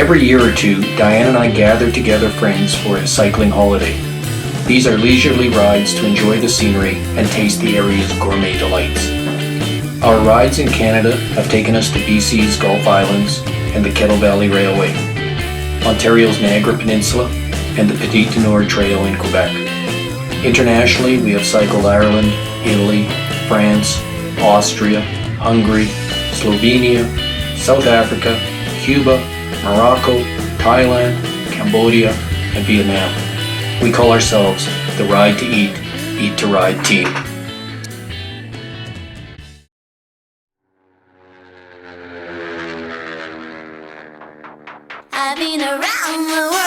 Every year or two, Diane and I gather together friends for a cycling holiday. These are leisurely rides to enjoy the scenery and taste the area's gourmet delights. Our rides in Canada have taken us to BC's Gulf Islands and the Kettle Valley Railway, Ontario's Niagara Peninsula, and the Petit Nord Trail in Quebec. Internationally, we have cycled Ireland, Italy, France, Austria, Hungary, Slovenia, South Africa, Cuba, Morocco, Thailand, Cambodia, and Vietnam. We call ourselves the Ride to Eat, Eat to Ride team. I've been around the world.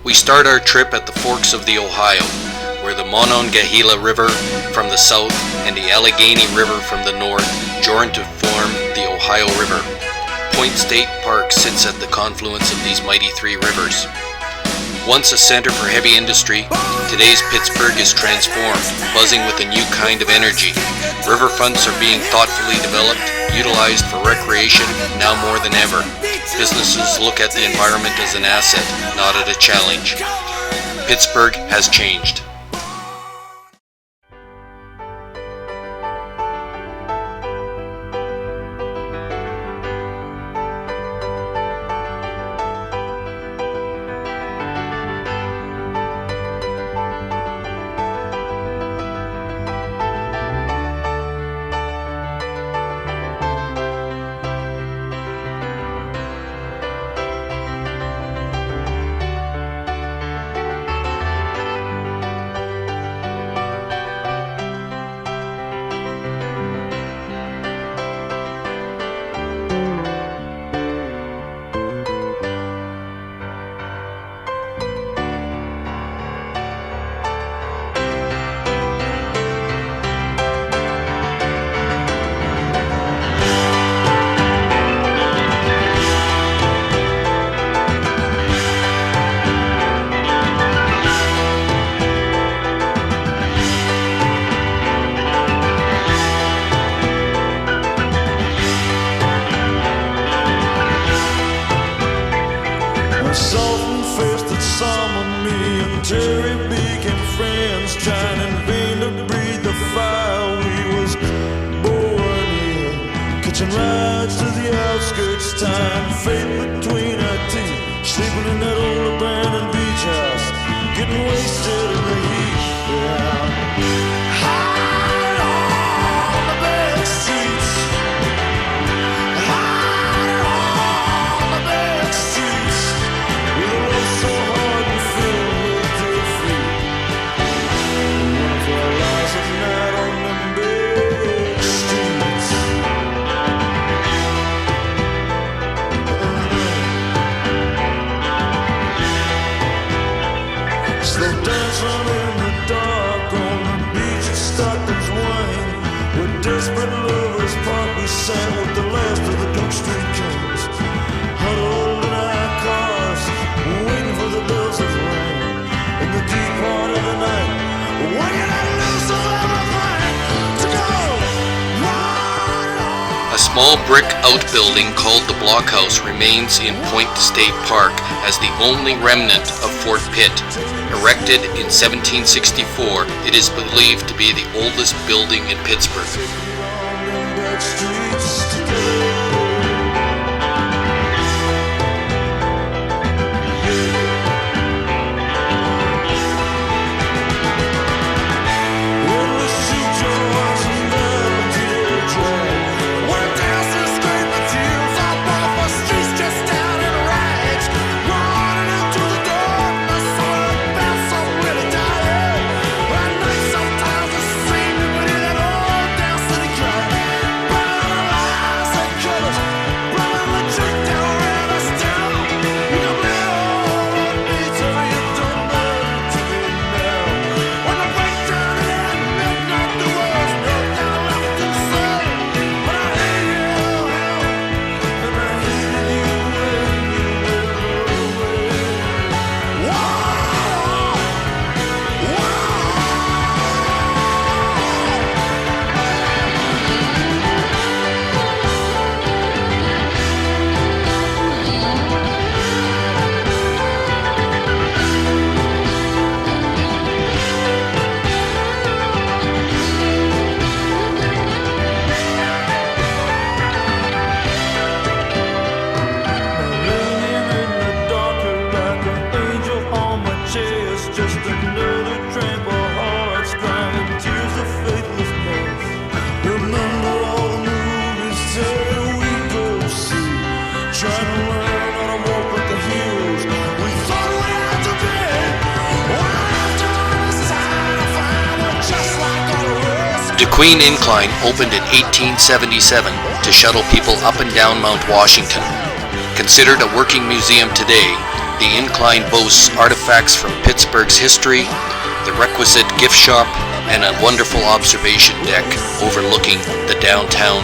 We start our trip at the forks of the Ohio, where the Monongahela River from the south and the Allegheny River from the north join to form the Ohio River. Point State Park sits at the confluence of these mighty three rivers. Once a center for heavy industry, today's Pittsburgh is transformed, buzzing with a new kind of energy. Riverfronts are being thoughtfully developed, utilized for recreation now more than ever. Businesses look at the environment as an asset, not as a challenge. Pittsburgh has changed. Rides to the outskirts, time fate between our teeth, sleeping in that old abandoned beach house, getting wasted in the heat. High on the back streets, high on the back streets, with a love so hard you feel moved to your feet. One for our lives at night on them big streets. Slow dancing in the dark on the beach at Stockton's Wine, where desperate lovers part we sang with the last of the Duke Street Kings, huddled in our cars, waiting for the bells to ring in the deep part of the night. When you let loose of everything to go right on. A small brick outbuilding called the Blockhouse remains in Point State Park as the only remnant of Fort Pitt. Erected in 1764, it is believed to be the oldest building in Pittsburgh. The Queen Incline opened in 1877 to shuttle people up and down Mount Washington. Considered a working museum today, the incline boasts artifacts from Pittsburgh's history, the requisite gift shop, and a wonderful observation deck overlooking the downtown.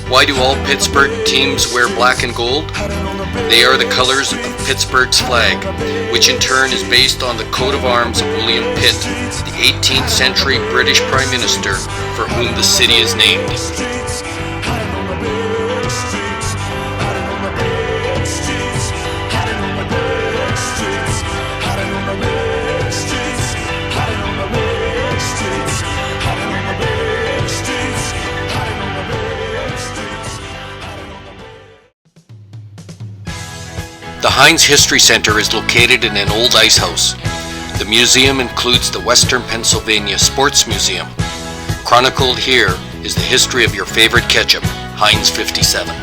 Why do all Pittsburgh teams wear black and gold? They are the colors of Pittsburgh's flag, which in turn is based on the coat of arms of William Pitt, the 18th century British Prime Minister for whom the city is named. The Heinz History Center is located in an old ice house. The museum includes the Western Pennsylvania Sports Museum. Chronicled here is the history of your favorite ketchup, Heinz 57.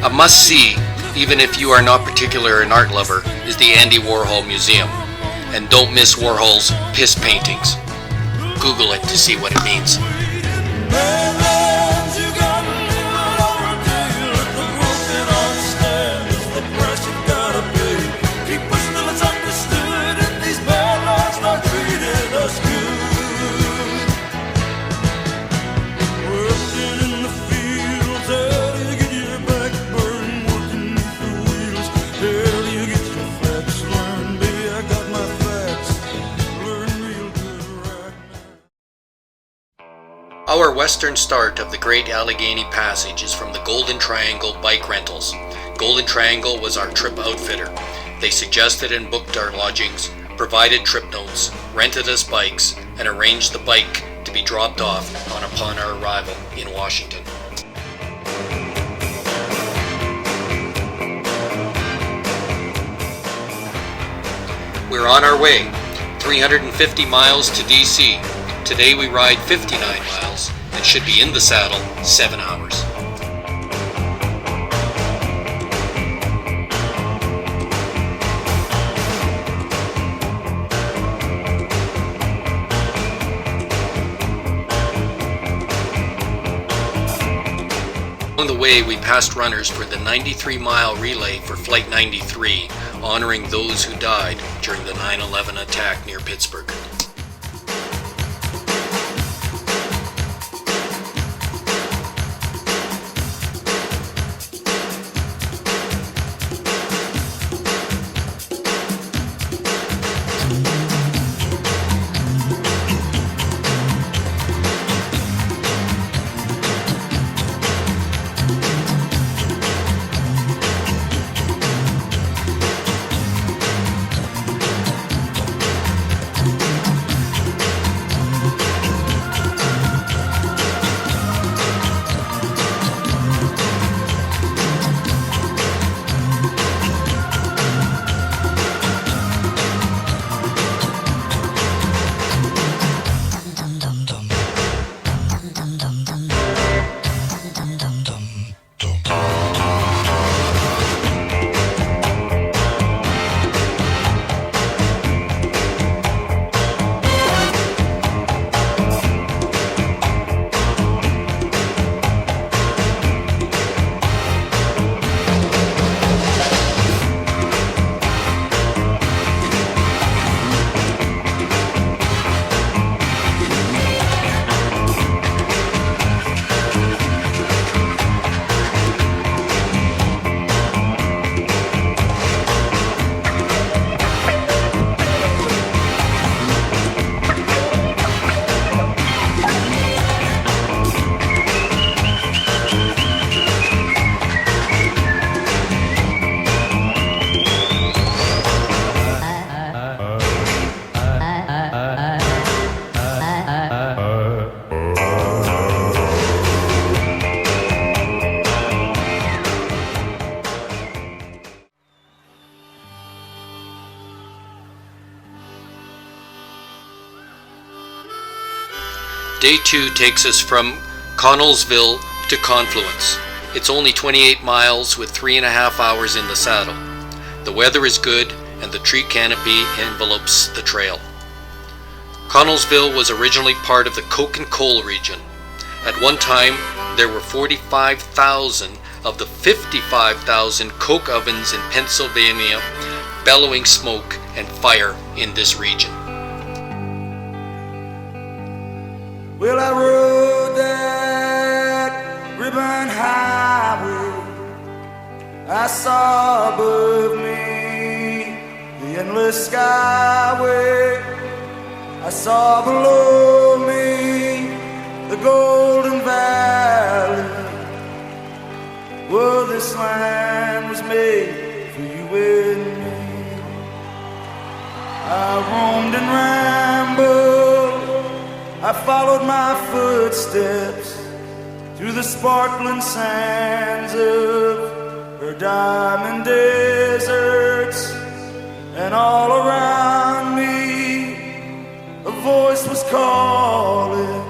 A must-see, even if you are not particular an art lover, is the Andy Warhol Museum. And don't miss Warhol's piss paintings. Google it to see what it means. Our western start of the Great Allegheny Passage is from the Golden Triangle Bike Rentals. Golden Triangle was our trip outfitter. They suggested and booked our lodgings, provided trip notes, rented us bikes, and arranged the bike to be dropped off upon our arrival in Washington. We're on our way, 350 miles to DC. Today we ride 59 miles and should be in the saddle 7 hours. On the way we passed runners for the 93-mile relay for Flight 93, honoring those who died during the 9/11 attack near Pittsburgh. Day 2 takes us from Connellsville to Confluence. It's only 28 miles with 3.5 hours in the saddle. The weather is good and the tree canopy envelopes the trail. Connellsville was originally part of the coke and coal region. At one time, there were 45,000 of the 55,000 coke ovens in Pennsylvania bellowing smoke and fire in this region. Well, I rode that ribbon highway. I saw above me the endless skyway. I saw below me the golden valley. Well, this land was made for you and me. I roamed and rambled, I followed my footsteps through the sparkling sands of her diamond deserts. And all around me a voice was calling.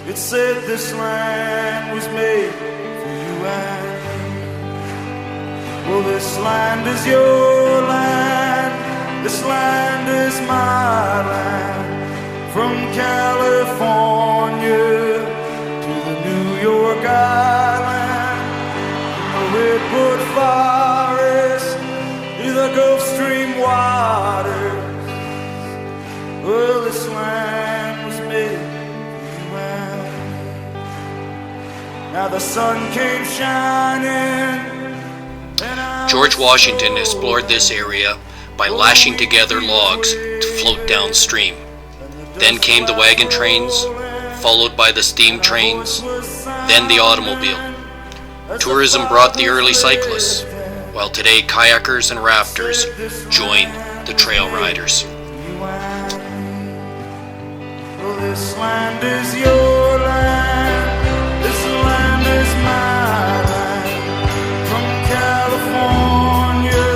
It said this land was made for you and me. Well, this land is your land, this land is my land. From California to the New York Island, from the redwood forest to the Gulf Stream waters. Well, this land was made for you and me. Now the sun came shining. George Washington explored this area by lashing together logs to float downstream. Then came the wagon trains, followed by the steam trains, then the automobile. Tourism brought the early cyclists, while today kayakers and rafters join the trail riders. Well, this land is your land, this land is my land. From California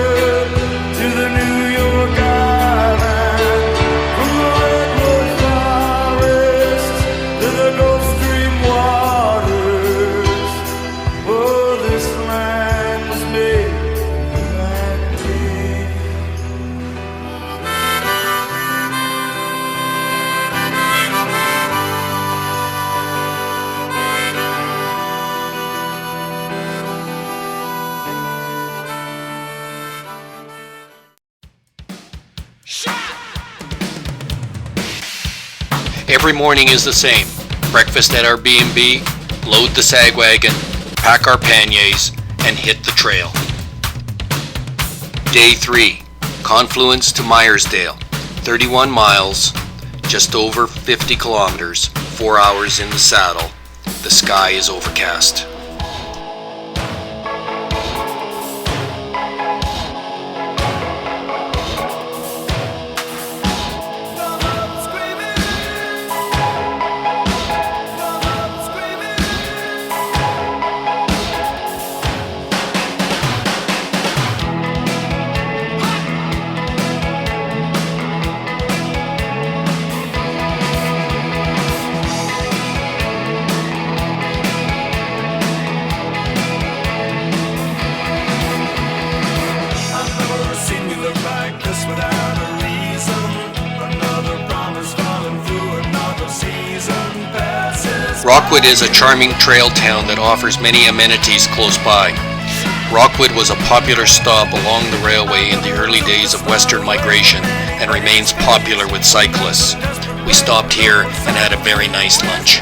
to the New York Island, from the redwood forest to the Gulf Stream waters. Oh, this land was made for you and me. Every morning is the same. Breakfast at our B&B, load the sag wagon, pack our panniers, and hit the trail. Day 3, Confluence to Meyersdale, 31 miles, just over 50 kilometers, 4 hours in the saddle. The sky is overcast. Rockwood is a charming trail town that offers many amenities close by. Rockwood was a popular stop along the railway in the early days of Western migration and remains popular with cyclists. We stopped here and had a very nice lunch.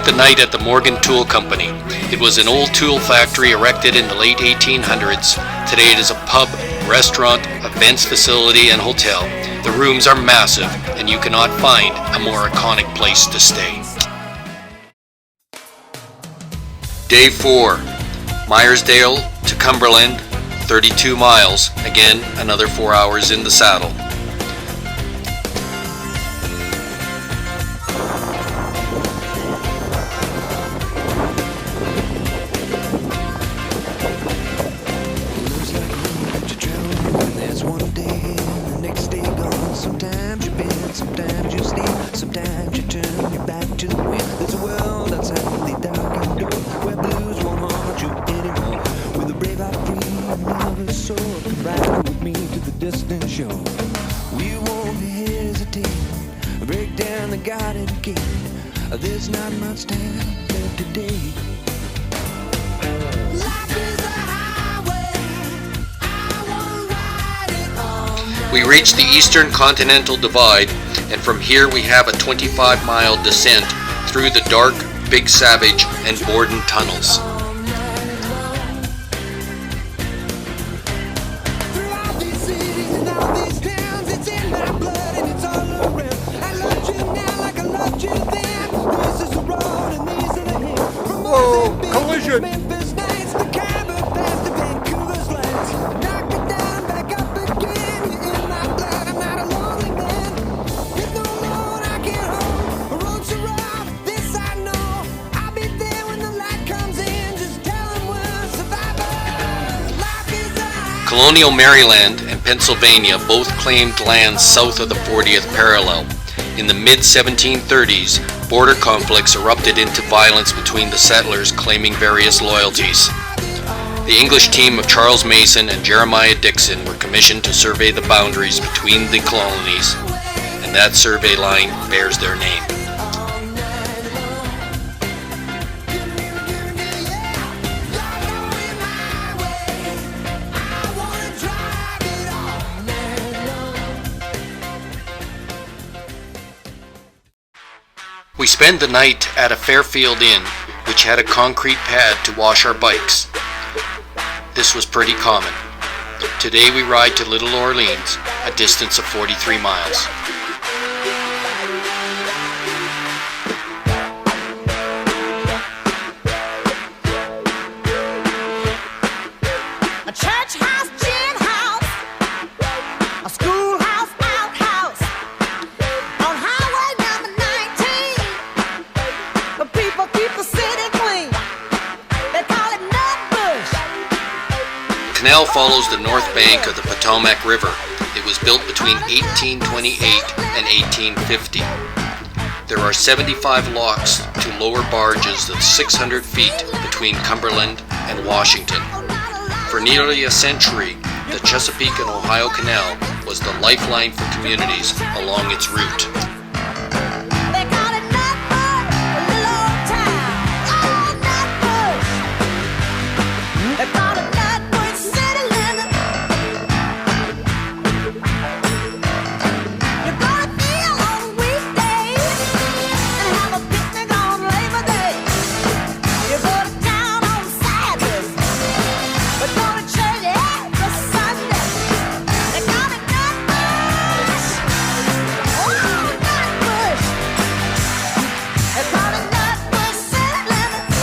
spent the night at the Morgan Tool Company. It was an old tool factory erected in the late 1800s. Today it is a pub, restaurant, events facility, and hotel. The rooms are massive, and you cannot find a more iconic place to stay. Day 4. Meyersdale to Cumberland, 32 miles. Again, another 4 hours in the saddle. There's not much time left today. Life is a highway. I wanna ride it all night. We reach the Eastern Continental Divide, and from here we have a 25-mile descent through the dark Big Savage and Borden tunnels. Throughout these cities and all these towns, it's in my blood and it's all around. I loved you now like I loved you then. This is the road and these are the hills. From collision! Memphis nights, the Cabot past the Vancouver's lights. Knock it down, back up again. You're in my blood, I'm not a lonely man. There's no load I can't hold. A road so rough, this I know. I'll be there when the light comes in. Just tell them we're survivors. Life is a highway. Colonial Maryland and Pennsylvania both claimed lands south of the 40th parallel. In the mid-1730s, border conflicts erupted into violence between the settlers claiming various loyalties. The English team of Charles Mason and Jeremiah Dixon were commissioned to survey the boundaries between the colonies, and that survey line bears their name. We spend the night at a Fairfield Inn, which had a concrete pad to wash our bikes. This was pretty common. Today we ride to Little Orleans, a distance of 43 miles. A church house, gin house, a schoolhouse, outhouse, on highway number 19. The people keep the city clean. They call it Nutbush. The canal follows the north bank of the Potomac River. It was built between 1828 and 1850. There are 75 locks to lower barges of 600 feet between Cumberland and Washington. For nearly a century, the Chesapeake and Ohio Canal was the lifeline for communities along its route. They call it Nutbush, a little old town. Oh, Nutbush. They call it Nutbush city limits. You're gonna feel on weekdays and have a picnic on Labor Day. You go to town on Saturdays, but go to church every Sunday. They call it Nutbush. Oh, Nutbush. They call it Nutbush city limits.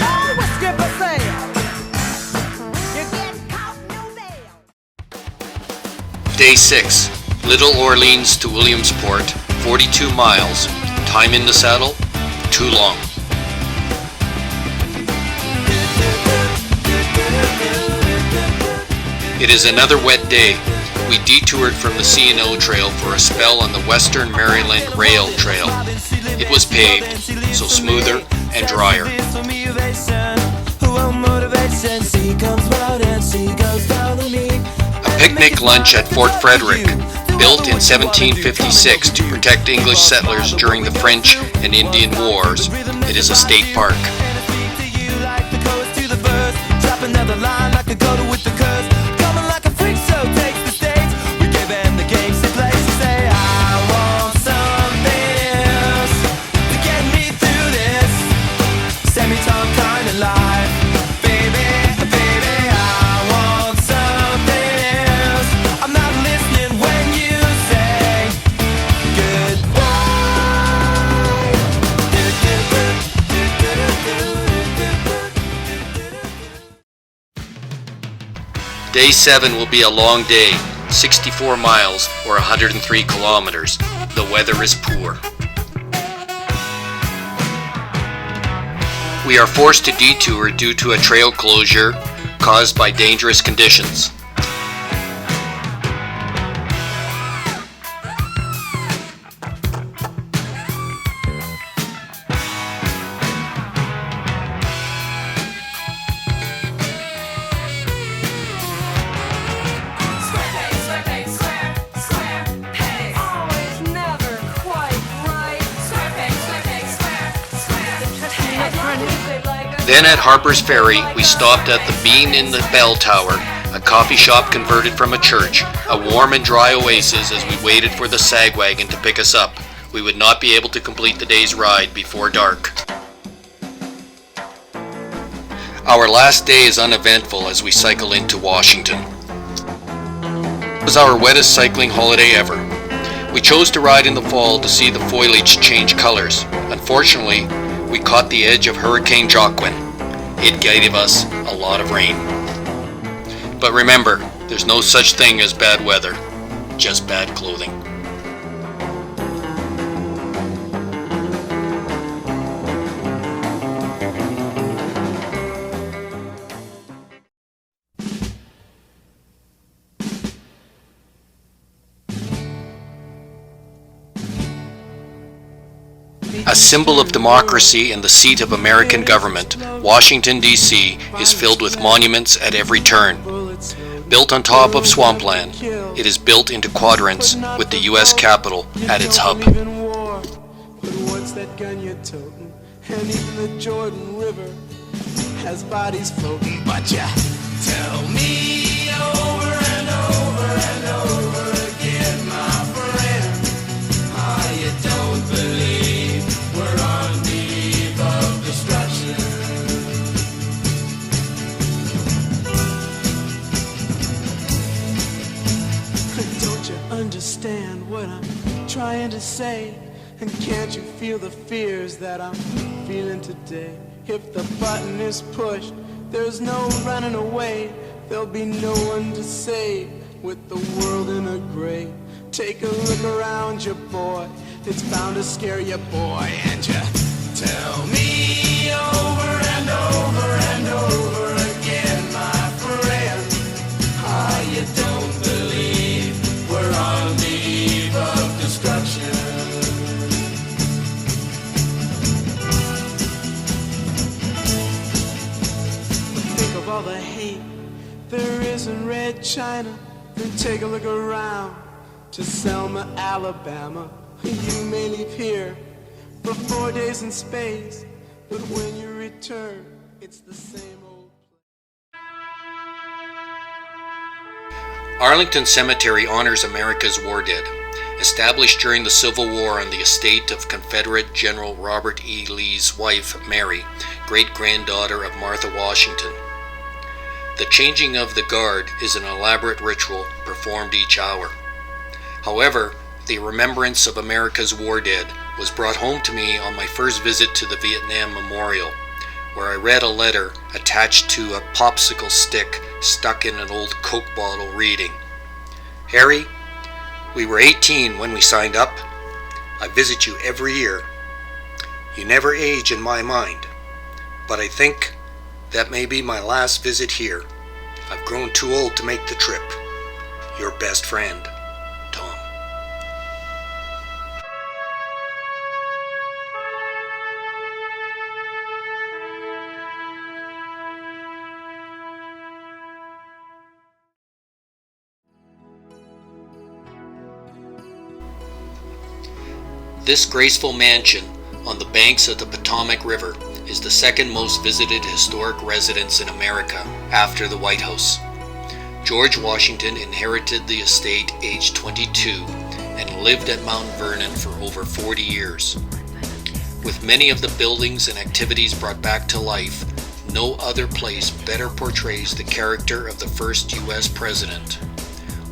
No whiskey for sale. You're getting caught in your mail. Day 6. Little Orleans to Williamsport, 42 miles. Time in the saddle? Too long. It is another wet day. We detoured from the C&O Trail for a spell on the Western Maryland Rail Trail. It was paved, so smoother and drier. picnic lunch at Fort Frederick, built in 1756 to protect English settlers during the French and Indian Wars. It is a state park. Day 7 will be a long day, 64 miles or 103 kilometers. The weather is poor. We are forced to detour due to a trail closure caused by dangerous conditions. Then at Harper's Ferry, we stopped at the Bean in the Bell Tower, a coffee shop converted from a church, a warm and dry oasis as we waited for the sag wagon to pick us up. We would not be able to complete the day's ride before dark. Our last day is uneventful as we cycle into Washington. It was our wettest cycling holiday ever. We chose to ride in the fall to see the foliage change colors. Unfortunately, we caught the edge of Hurricane Joaquin. It gave us a lot of rain. But remember, there's no such thing as bad weather, just bad clothing. A symbol of democracy and the seat of American government, Washington, D.C. is filled with monuments at every turn. Built on top of swampland, it is built into quadrants with the U.S. Capitol at its hub. And even the Jordan River has bodies floating, but you tell me over and over and over again, my friend, how you don't believe we're on the eve of destruction. Don't you understand what I'm trying to say? And can't you feel the fears that I'm feeling today? If the button is pushed, there's no running away. There'll be no one to save with the world in a gray. Take a look around you, boy. It's bound to scare you, boy. And you tell me over and over and over again, my friend, how you don't believe we're on the eve of destruction. All the hate there is in Red China, then take a look around to Selma, Alabama. You may leave here for 4 days in space, but when you return, it's the same old place. Arlington Cemetery honors America's war dead. Established during the Civil War on the estate of Confederate General Robert E. Lee's wife, Mary, great-granddaughter of Martha Washington. The changing of the guard is an elaborate ritual performed each hour. However, the remembrance of America's war dead was brought home to me on my first visit to the Vietnam Memorial, where I read a letter attached to a popsicle stick stuck in an old Coke bottle reading, "Harry, we were 18 when we signed up. I visit you every year. You never age in my mind, but I think that may be my last visit here. I've grown too old to make the trip. Your best friend, Tom." This graceful mansion on the banks of the Potomac River is the second most visited historic residence in America after the White House. George Washington inherited the estate aged 22 and lived at Mount Vernon for over 40 years. With many of the buildings and activities brought back to life, no other place better portrays the character of the first U.S. president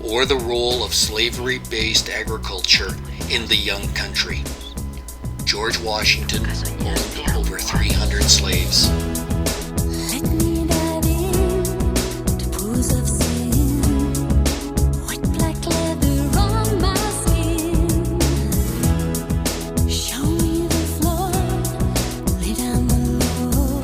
or the role of slavery-based agriculture in the young country. George Washington owned over 300 slaves. Let me dive in to pools of sin, white black leather on my skin. Show me the floor, lay down the law.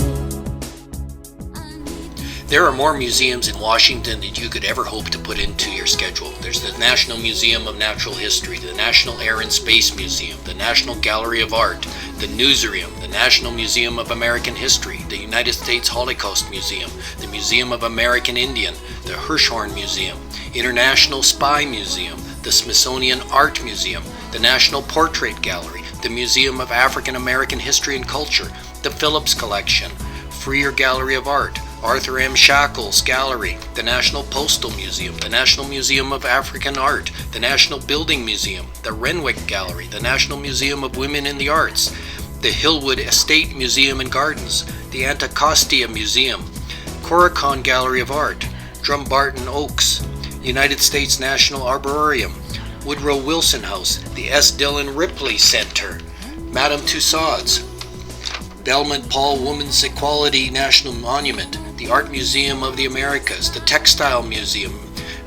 There are more museums in Washington than you could ever hope to put into your schedule. There's the National Museum of Natural History, the National Air and Space Museum, the National Gallery of Art, the Newsroom, the National Museum of American History, the United States Holocaust Museum, the Museum of American Indian, the Hirshhorn Museum, International Spy Museum, the Smithsonian Art Museum, the National Portrait Gallery, the Museum of African American History and Culture, the Phillips Collection, Freer Gallery of Art, Arthur M. Shackles Gallery, the National Postal Museum, the National Museum of African Art, the National Building Museum, the Renwick Gallery, the National Museum of Women in the Arts, the Hillwood Estate Museum and Gardens, the Anacostia Museum, Coracon Gallery of Art, Dumbarton Oaks, United States National Arboretum, Woodrow Wilson House, the S. Dillon Ripley Center, Madame Tussauds, Belmont Paul Women's Equality National Monument, the Art Museum of the Americas, the Textile Museum,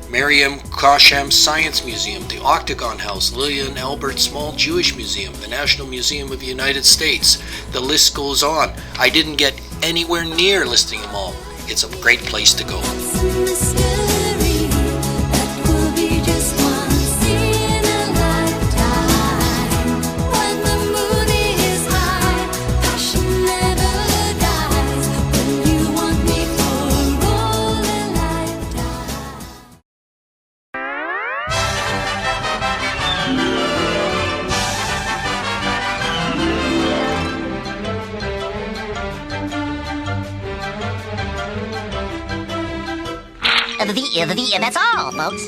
Mary M. Kosham Science Museum, the Octagon House, Lillian Albert Small Jewish Museum, the National Museum of the United States. The list goes on. I didn't get anywhere near listing them all. It's a great place to go. It's a mystery that will be just once in a lifetime. When the mood is high, passion never dies. When you want me for all a lifetime. That's all, folks.